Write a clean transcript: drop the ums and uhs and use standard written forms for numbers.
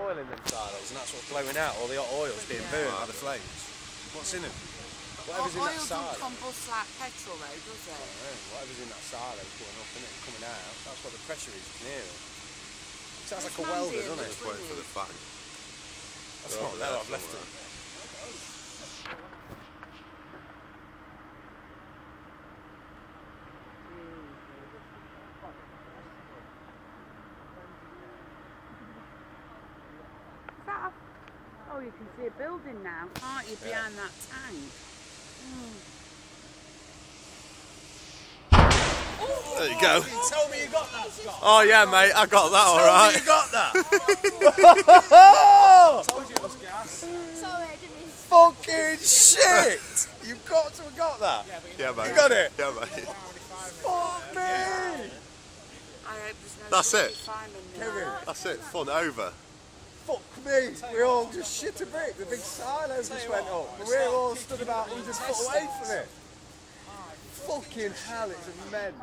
oil in them silos, and that's what's blowing out. All the hot oil's being burnt by the flames. What's in them? Whatever's in that silo. Oil doesn't combust like petrol though, does it? Whatever's in that silo is going up, isn't it, and coming out. That's what the pressure is, you can hear it. Sounds like a welder, doesn't it? Just waiting for the fang. That's not there, I've left it. Oh, you can see a building now, can't you, behind that tank? There you go. Tell me you got that, Scott. Oh yeah, mate, I got that alright. You got that. Told you it was gas. Sorry, I didn't. Fucking shit! You've got to have got that. Yeah, mate. You got it. Yeah, mate. Fuck me. I hope there's no That's it. firemen there. That's it. Fun over. Fuck me. We all just shit a brick. The big silo just went up. And we're all stood about 100 foot away from it. Fucking hell, it's immense.